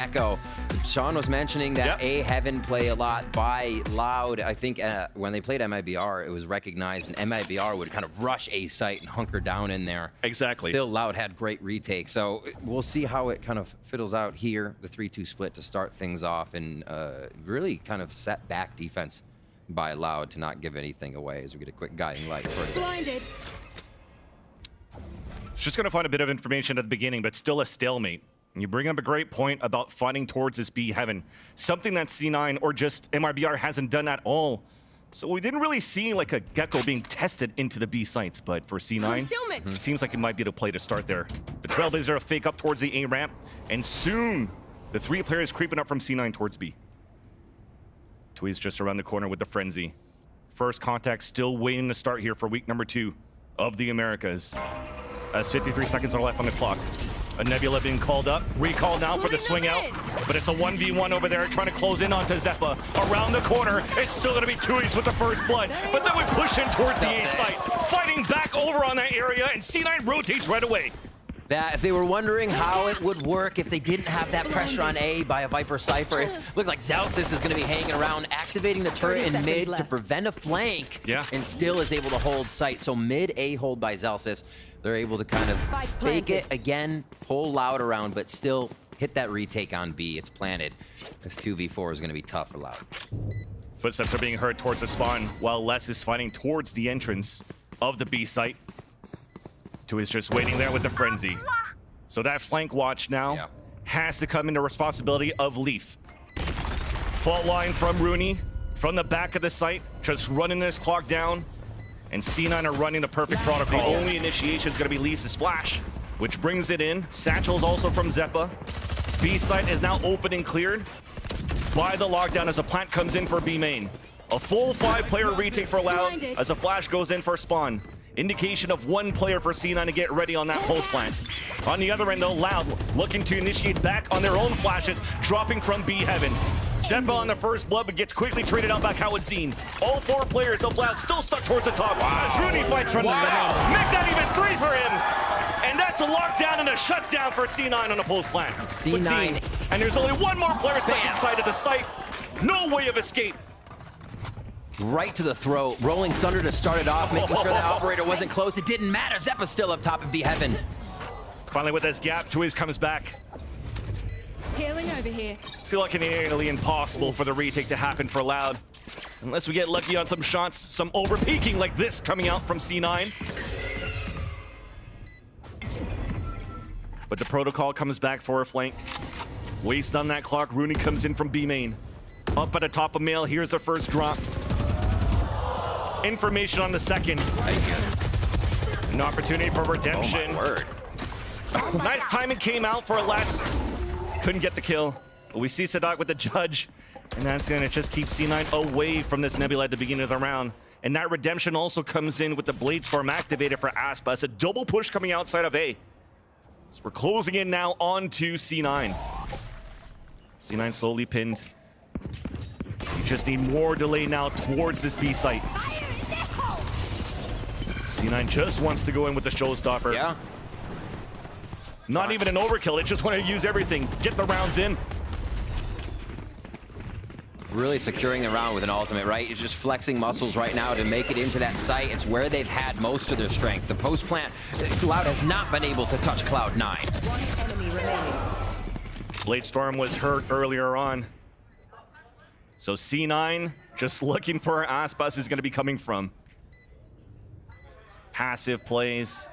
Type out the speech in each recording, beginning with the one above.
Echo. Sean was mentioning that A Heaven play a lot by Loud. I think when they played MIBR, it was recognized, and MIBR would kind of rush A site and hunker down in there. Exactly. Still, Loud had great retake. So we'll see how it kind of fiddles out here, the 3-2 split to start things off, and really kind of set back defense by Loud to not give anything away as we get a quick guiding light. Blinded. Just going to find a bit of information at the beginning, but still a stalemate. And you bring up a great point about fighting towards this B Heaven. Something that C9 or just MIBR hasn't done at all. So we didn't really see like a Gecko being tested into the B sites, but for C9, it seems like it might be the play to start there. The Trailblazer a fake up towards the A ramp, and soon the 3 players creeping up from C9 towards B. Twee's just around the corner with the Frenzy. First contact still waiting to start here for week number 2 of the Americas. As 53 seconds are left on the clock. A Nebula being called up. Recall now for the swing out. But it's a 1v1 over there trying to close in onto Zeppa. Around the corner, it's still going to be Tui's with the first blood. But then we push in towards the A site. Fighting back over on that area, and C9 rotates right away. That if they were wondering how it would work if they didn't have that pressure on A by a Viper Cypher, it looks like Zelsis is going to be hanging around, activating the turret in mid to prevent a flank, and still is able to hold site. So mid A hold by Zelsis. They're able to kind of fake it again, pull Loud around, but still hit that retake on B. It's planted. This 2v4 is going to be tough for Loud. Footsteps are being heard towards the spawn, while Les is fighting towards the entrance of the B site. Tui is just waiting there with the Frenzy. So that flank watch now has to come into responsibility of Leaf. Fault line from Rooney from the back of the site, just running this clock down. And C9 are running the perfect protocol. The only initiation is going to be Lee's flash, which brings it in. Satchel's also from Zeppa. B site is now open and cleared by the lockdown as a plant comes in for B main. A full 5-player retake for Loud as a flash goes in for spawn. Indication of 1 player for C9 to get ready on that post plant. On the other end though, Loud looking to initiate back on their own flashes, dropping from B Heaven. Zeppa on the first blood, but gets quickly traded out by Howard-Zine. All 4 players of Loud still stuck towards the top. As Rooney fights from the middle. Make that even 3 for him. And that's a lockdown and a shutdown for C9 on the post plant. C9. And there's only 1 more player stuck inside of the site. No way of escape. Right to the throat. Rolling Thunder to start it off, making sure that operator wasn't close. It didn't matter. Zeppa's still up top in B Heaven. Finally with this gap, Twiz comes back. Healing over here. Still like nearly impossible for the retake to happen for Loud. Unless we get lucky on some shots, some over-peaking like this coming out from C9. But the protocol comes back for a flank. Waste on that clock, Rooney comes in from B main. Up at the top of mail, here's the first drop. Information on the second. An opportunity for redemption. Oh my word. Nice timing came out for Les. Couldn't get the kill. We see Sadak with the judge, and that's gonna just keep C9 away from this Nebula at the beginning of the round. And that redemption also comes in with the Blade Storm activated for Aspa. It's a double push coming outside of A. So we're closing in now onto C9. C9 slowly pinned. You just need more delay now towards this B site. C9 just wants to go in with the showstopper. Yeah. Not even an overkill, it just want to use everything. Get the rounds in. Really securing the round with an ultimate, right? It's just flexing muscles right now to make it into that site. It's where they've had most of their strength. The post plant, Cloud has not been able to touch Cloud9. 1 enemy remaining. Blade Storm was hurt earlier on. So C9 just looking for where Aspas is going to be coming from. Passive plays.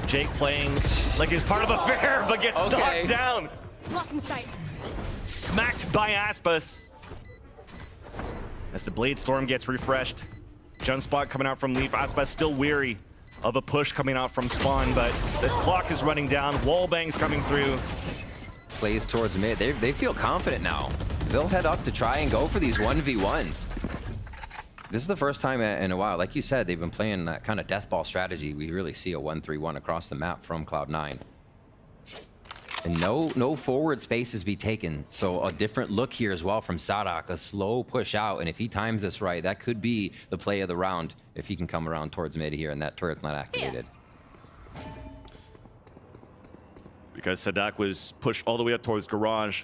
Jake playing like he's part of a fair, but gets knocked down. Blocking sight. Smacked by Aspas. As the Blade Storm gets refreshed. Jump spot coming out from Leaf. Aspas still weary of a push coming out from spawn, but this clock is running down. Wallbangs coming through. Plays towards mid. They feel confident now. They'll head up to try and go for these 1v1s. This is the first time in a while, like you said, they've been playing that kind of death ball strategy. We really see a 1-3-1 across the map from Cloud9. And no forward spaces be taken. So a different look here as well from Sadak, a slow push out. And if he times this right, that could be the play of the round if he can come around towards mid here and that turret's not activated. because Sadak was pushed all the way up towards garage.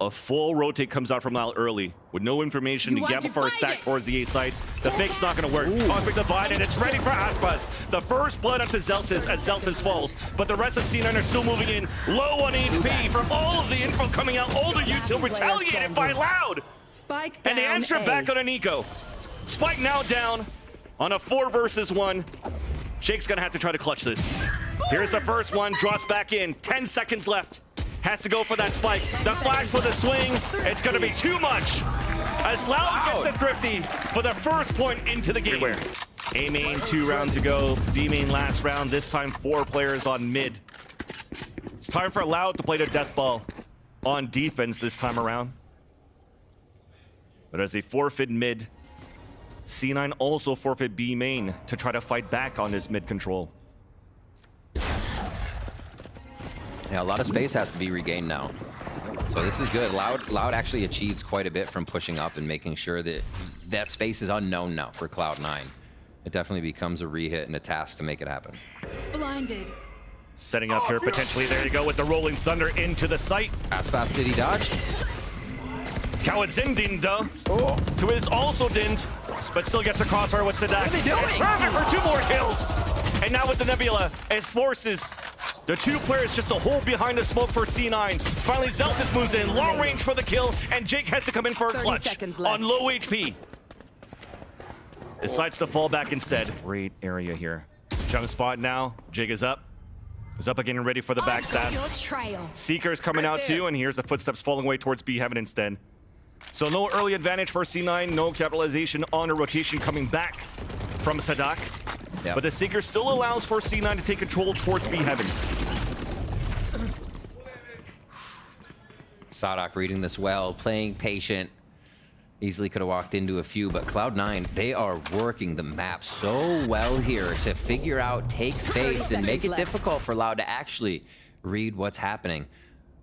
A full rotate comes out from Loud early with no information to gamble for a stack towards the A side. The fake's not going to work. Conflict divided. It's ready for Aspas. The first blood up to Zelsis as Zelsis falls. But the rest of C9 are still moving in. Low on HP from all of the info coming out. Older util retaliated by Loud. Spike And they answer back on an eco. Spike now down on a 4 versus 1. Jake's going to have to try to clutch this. Here's the first one. Drops back in. 10 seconds left. Has to go for that spike. The flag for the swing. It's going to be too much. As Loud gets the thrifty for the first point into the game. A main 2 rounds ago. B main last round. This time 4 players on mid. It's time for Loud to play their death ball on defense this time around. But as they forfeit mid, C9 also forfeit B main to try to fight back on his mid control. Yeah, a lot of space has to be regained now. So this is good. Loud actually achieves quite a bit from pushing up and making sure that that space is unknown now for Cloud9. It definitely becomes a re-hit and a task to make it happen. Blinded. Setting up here potentially. There you go with the Rolling Thunder into the site. Aspas, did he dodge? Kawadzin didn't to his also didn't, but still gets a crossfire with Sadak. What are they doing? It's perfect for 2 more kills. And now with the Nebula, it forces the 2 players just to hold behind the smoke for C9. Finally, Zelsis moves in, long range for the kill, and Jake has to come in for a clutch on low HP. Decides to fall back instead. Great area here. Jump spot now. Jake is up. Is up again and ready for the backstab. Seeker's coming out too, and here's the footsteps falling away towards B Heaven instead. So no early advantage for C9, no capitalization on a rotation coming back from Sadak. Yep. But the Seeker still allows for C9 to take control towards B Heavens. Sadak reading this well, playing patient. Easily could have walked into a few, but Cloud9, they are working the map so well here to figure out, take space, and make it difficult for Loud to actually read what's happening.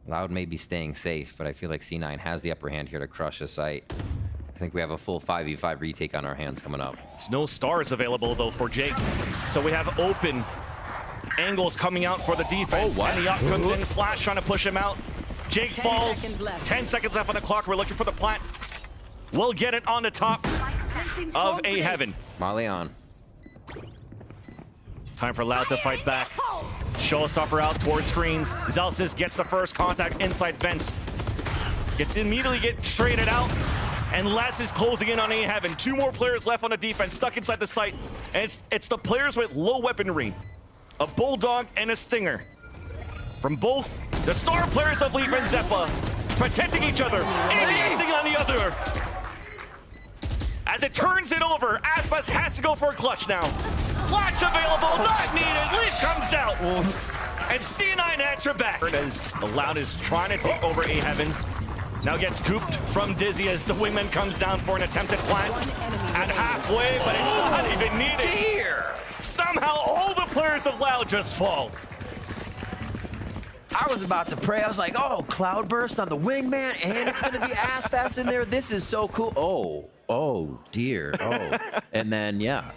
Loud may be staying safe, but I feel like C9 has the upper hand here to crush the site. I think we have a full 5v5 retake on our hands coming up. There's no stars available, though, for Jake. So we have open angles coming out for the defense. And the up comes in, Flash trying to push him out. Jake falls. 10 seconds left on the clock. We're looking for the plant. We'll get it on the top of A Heaven. Molly on. Time for Loud to fight back. Showstopper out towards screens. Zelsis gets the first contact inside vents. Immediately get traded out. And Les is closing in on A Heaven. 2 more players left on the defense, stuck inside the site. And it's the players with low weaponry. A Bulldog and a Stinger. From both the star players of Leaf and Zeppa, protecting each other, advancing on the other. As it turns it over, Aspas has to go for a clutch now. Flash available, not needed. Leaf comes out. And C9 answer back. As Loud is trying to take over A Heavens. Now gets cooped from Dizzy as the wingman comes down for an attempted plant at halfway, but it's not even needed. Somehow all the players of Loud just fall. I was about to pray. I was like, oh, Cloudburst on the wingman, and it's going to be Aspas in there. This is so cool. Oh, dear. Oh. And then, yeah,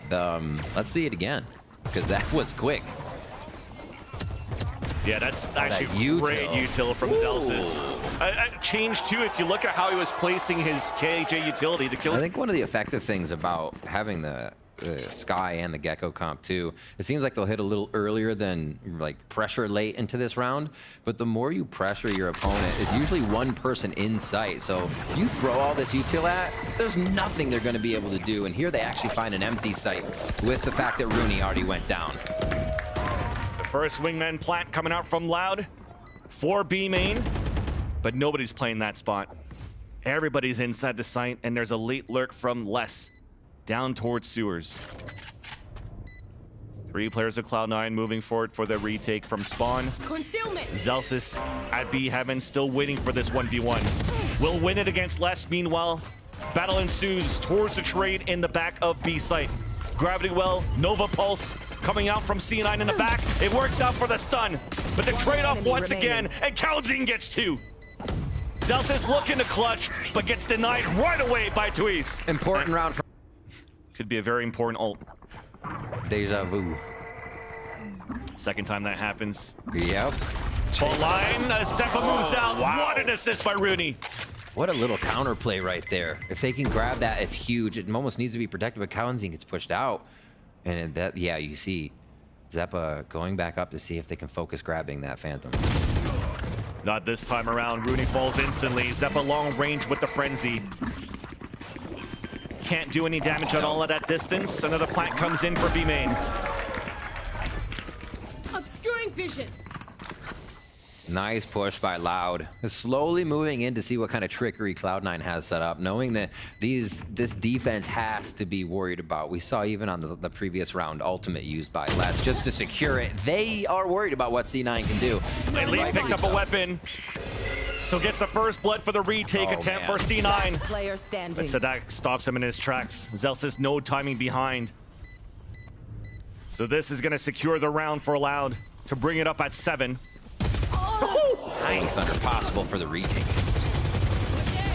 let's see it again, because that was quick. Yeah, that's actually great util from Zelsis. Change too, if you look at how he was placing his KJ utility to kill. I think one of the effective things about having the Sky and the Gecko comp too, it seems like they'll hit a little earlier than like pressure late into this round, but the more you pressure your opponent, it's usually one person in sight. So you throw all this util at, there's nothing they're going to be able to do. And here they actually find an empty site with the fact that Rooney already went down. The first wingman plant coming out from Loud for B main, but nobody's playing that spot. Everybody's inside the site, and there's a late lurk from Les down towards sewers. 3 players of Cloud9 moving forward for the retake from spawn. Concealment. Zelsis at B Heaven still waiting for this 1v1. Will win it against Les. Meanwhile, battle ensues towards the trade in the back of B site. Gravity Well, Nova Pulse coming out from C9 in the back. It works out for the stun, but the trade-off once again, and Kawadzin gets 2. Zelsis looking to clutch, but gets denied right away by Tuis. Important round for... Could be a very important ult. Deja vu. Second time that happens. Yep. Full line, Zeppa moves out. wow. What an assist by Rooney. What a little counterplay right there. If they can grab that, it's huge. It almost needs to be protected, but Kalenzin gets pushed out. And that, yeah, you see Zeppa going back up to see if they can focus grabbing that Phantom. Not this time around. Rooney falls instantly. Zeppa long range with the frenzy. Can't do any damage at all at that distance. Another plant comes in for B main. Obscuring vision. Nice push by Loud. Slowly moving in to see what kind of trickery Cloud9 has set up, knowing that this defense has to be worried about. We saw even on the previous round, ultimate used by Les just to secure it. They are worried about what C9 can do. And Lee picked up a weapon. So gets the first blood for the retake attempt for C9. Player standing. But Sadak stops him in his tracks. Zell says no timing behind. So this is going to secure the round for Loud to bring it up at 7. Nice. Thunder possible for the retake.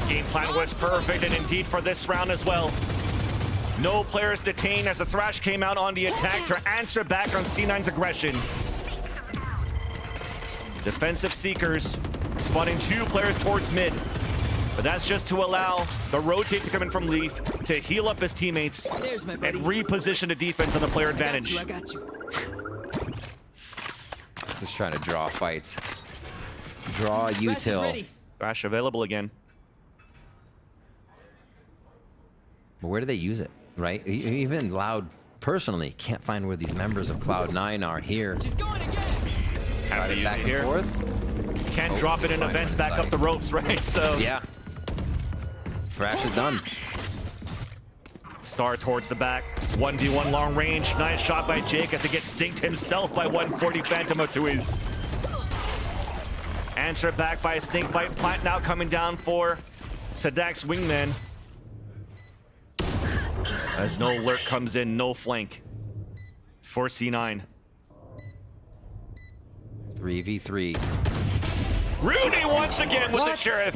Game plan was perfect, and indeed for this round as well. No players detained as the Thrash came out on the attack to answer back on C9's aggression. Defensive Seekers spawning 2 players towards mid. But that's just to allow the rotate to come in from Leaf to heal up his teammates and reposition the defense on the player advantage. I got you. Just trying to draw fights. Draw util. Thrash available again. But where do they use it, right? Even Loud personally can't find where these members of Cloud9 are here. She's going again. Have to use Back it and here. forth. Can't drop it in fine events on back side. up the ropes, right? So Yeah. Thrash is done. Star towards the back. 1v1 long range. Nice shot by Jake as he gets dinked himself by 140 Phantom up to his. Answer back by a snake bite. Plant now coming down for Sadak's wingman. As no lurk comes in, no flank for C9. 3v3. Rooney once again with the Sheriff.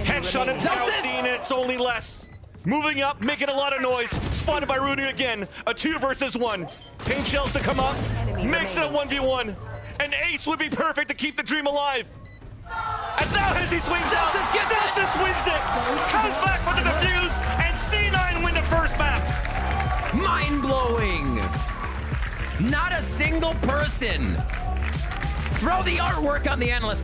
Headshot and Celsius! scene, it's only less. Moving up, making a lot of noise. Spotted by Rooney again. A 2 versus 1. Paint shells to come up. Makes it a 1v1. An ace would be perfect to keep the dream alive. As now as he swings out, Celsius wins it. Comes back for the defuse, and C9 win the first map. Mind-blowing. Not a single person. Throw the artwork on the analyst.